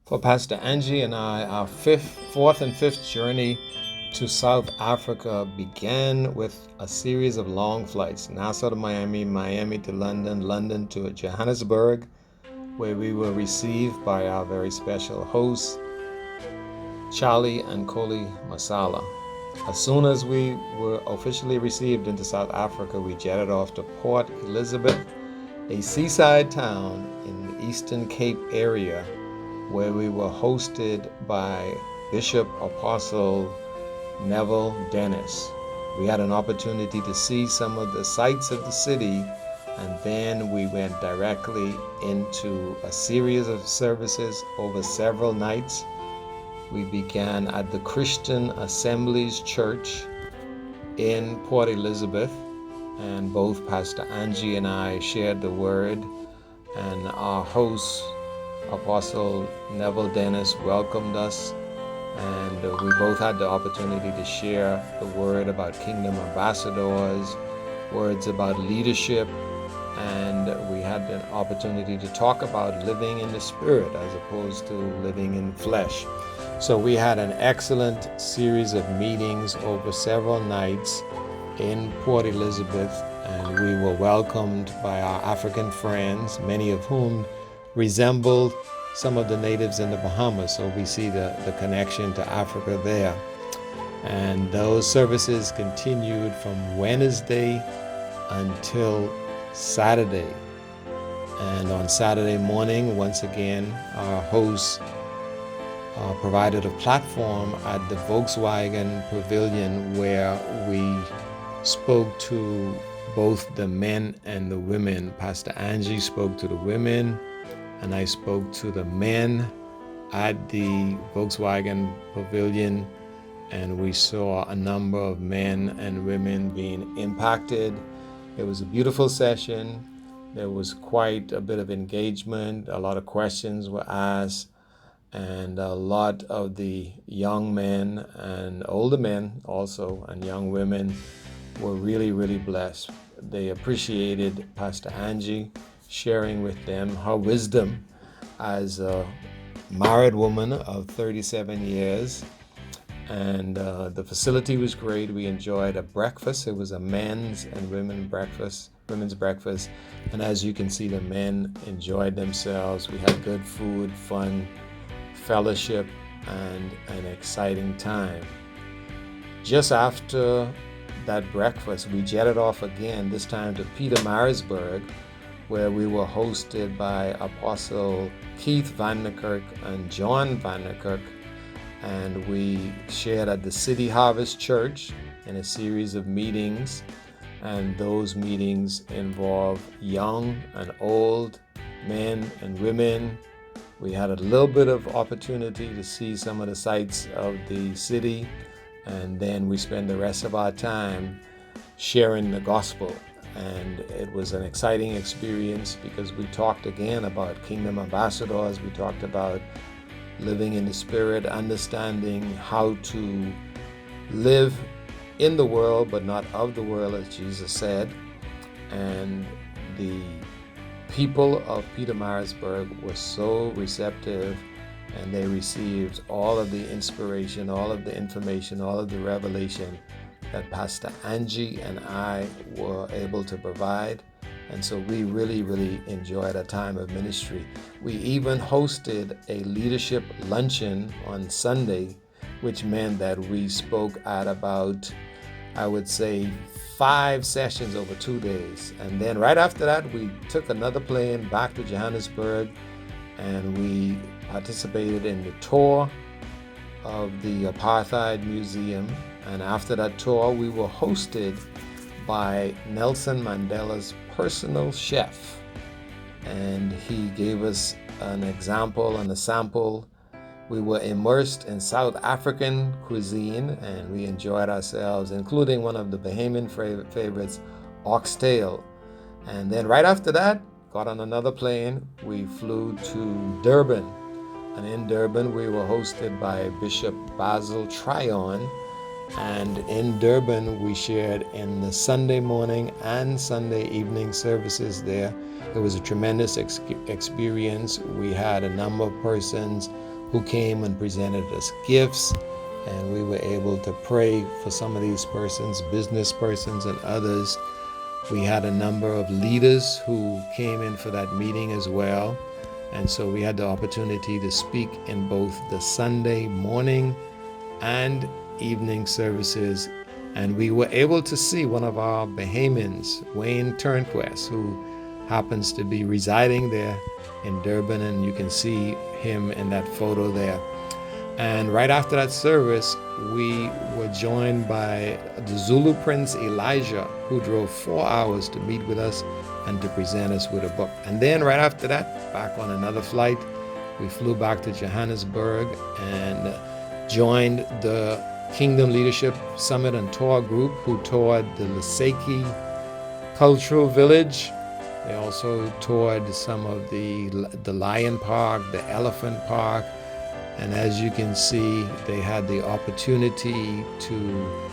For Pastor Angie and I, our fourth and fifth journey to South Africa began with a series of long flights: Nassau to Miami, Miami to London, London to Johannesburg, where we were received by our very special hosts, Charlie and Koli Masala. As soon as we were officially received into South Africa, we jetted off to Port Elizabeth, a seaside town in the Eastern Cape area, where we were hosted by Bishop Apostle Neville Dennis. We had an opportunity to see some of the sights of the city, and then we went directly into a series of services over several nights. We began at the Christian Assemblies Church in Port Elizabeth, and both Pastor Angie and I shared the word, and our host, Apostle Neville Dennis, welcomed us, and we both had the opportunity to share the word about kingdom ambassadors, words about leadership, and we had an opportunity to talk about living in the spirit as opposed to living in flesh. So we had an excellent series of meetings over several nights in Port Elizabeth, and we were welcomed by our African friends, many of whom resembled some of the natives in the Bahamas. So we see the connection to Africa there. And those services continued from Wednesday until Saturday. And on Saturday morning, once again, our hosts provided a platform at the Volkswagen Pavilion where we spoke to both the men and the women. Pastor Angie spoke to the women, and I spoke to the men at the Volkswagen Pavilion, and we saw a number of men and women being impacted. It was a beautiful session. There was quite a bit of engagement. A lot of questions were asked, and a lot of the young men and older men also, and young women were really, really blessed. They appreciated Pastor Angie sharing with them her wisdom as a married woman of 37 years. And the facility was great. We enjoyed a breakfast. It was a men's and women's breakfast. And as you can see, the men enjoyed themselves. We had good food, fun, fellowship, and an exciting time. Just after that breakfast, we jetted off again, this time to Pietermarisburg, where we were hosted by Apostle Keith Van der Kerk and John Van der Kerk, and we shared at the City Harvest Church in a series of meetings, and those meetings involve young and old, men and women. We had a little bit of opportunity to see some of the sights of the city, and then we spent the rest of our time sharing the gospel. And it was an exciting experience because we talked again about kingdom ambassadors. We talked about living in the spirit, understanding how to live in the world but not of the world, as Jesus said. And the people of Pietermarisburg were so receptive, and they received all of the inspiration, all of the information, all of the revelation that Pastor Angie and I were able to provide. And so we really, really enjoyed a time of ministry. We even hosted a leadership luncheon on Sunday, which meant that we spoke at about, I would say, 5 sessions over 2 days. And then right after that, we took another plane back to Johannesburg, and we participated in the tour of the Apartheid Museum. And after that tour, we were hosted by Nelson Mandela's personal chef, and he gave us an example and a sample. We were immersed in South African cuisine, and we enjoyed ourselves, including one of the Bahamian favorites, oxtail. And then right after that, got on another plane. We flew to Durban, and in Durban we were hosted by Bishop Basil Tryon. And in Durban, we shared in the Sunday morning and Sunday evening services there. It was a tremendous experience. We had a number of persons who came and presented us gifts, and we were able to pray for some of these persons, business persons and others. We had a number of leaders who came in for that meeting as well. And so we had the opportunity to speak in both the Sunday morning and evening services. And we were able to see one of our Bahamians, Wayne Turnquest, who happens to be residing there in Durban, and you can see him in that photo there. And right after that service, we were joined by the Zulu Prince Elijah, who drove 4 hours to meet with us and to present us with a book. And then right after that, back on another flight, we flew back to Johannesburg and joined the Kingdom Leadership Summit and Tour group, who toured the Leseki Cultural Village. They also toured some of the Lion Park, the Elephant Park. And as you can see, they had the opportunity to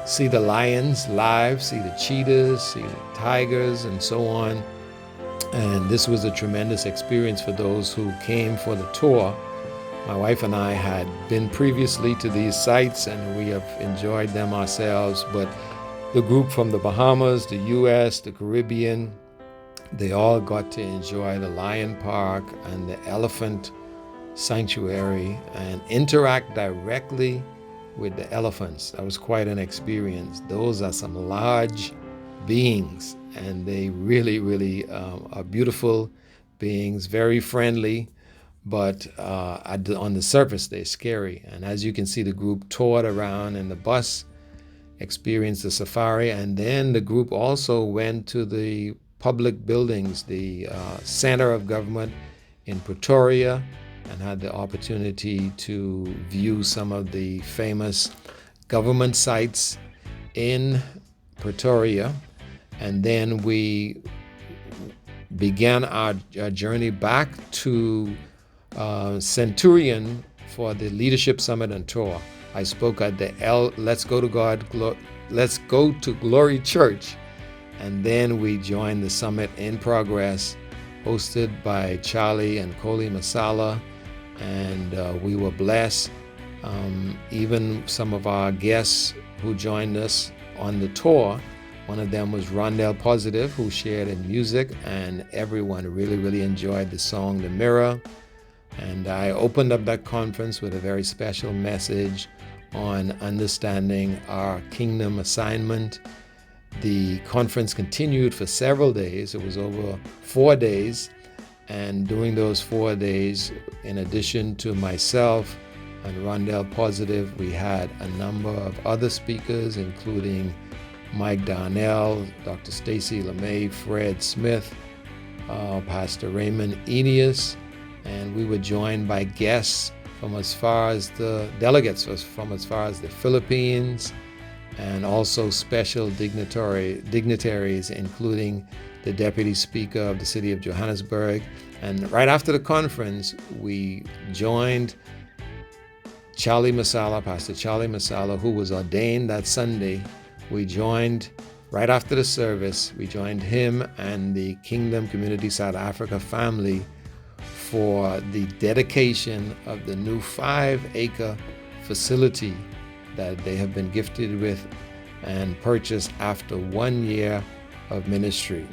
see the lions live, see the cheetahs, see the tigers, and so on. And this was a tremendous experience for those who came for the tour. My wife and I had been previously to these sites, and we have enjoyed them ourselves. But the group from the Bahamas, the U.S., the Caribbean, they all got to enjoy the Lion Park and the Elephant Sanctuary and interact directly with the elephants. That was quite an experience. Those are some large beings, and they really are beautiful beings, very friendly, but on the surface they're scary. And as you can see, the group toured around in the bus, experienced the safari, and then the group also went to the public buildings, the center of government in Pretoria, and had the opportunity to view some of the famous government sites in Pretoria. And then we began our journey back to Centurion for the Leadership Summit and Tour. I spoke at the Let's Go to Glory Church, and then we joined the Summit in Progress, hosted by Charlie and Koli Masala, and we were blessed. Even some of our guests who joined us on the tour, one of them was Rondell Positive, who shared in music, and everyone really enjoyed the song The Mirror. And I opened up that conference with a very special message on understanding our kingdom assignment. The conference continued for several days. It was over 4 days. And during those 4 days, in addition to myself and Rondell Positive, we had a number of other speakers, including Mike Darnell, Dr. Stacy LeMay, Fred Smith, Pastor Raymond Enius, and we were joined by guests from as far as the delegates from as far as the Philippines, and also special dignitaries, including the Deputy Speaker of the City of Johannesburg. And right after the conference, we joined Charlie Masala, Pastor Charlie Masala, who was ordained that Sunday. We joined, right after the service, we joined him and the Kingdom Community South Africa family for the dedication of the new 5-acre facility that they have been gifted with and purchased after 1 year of ministry.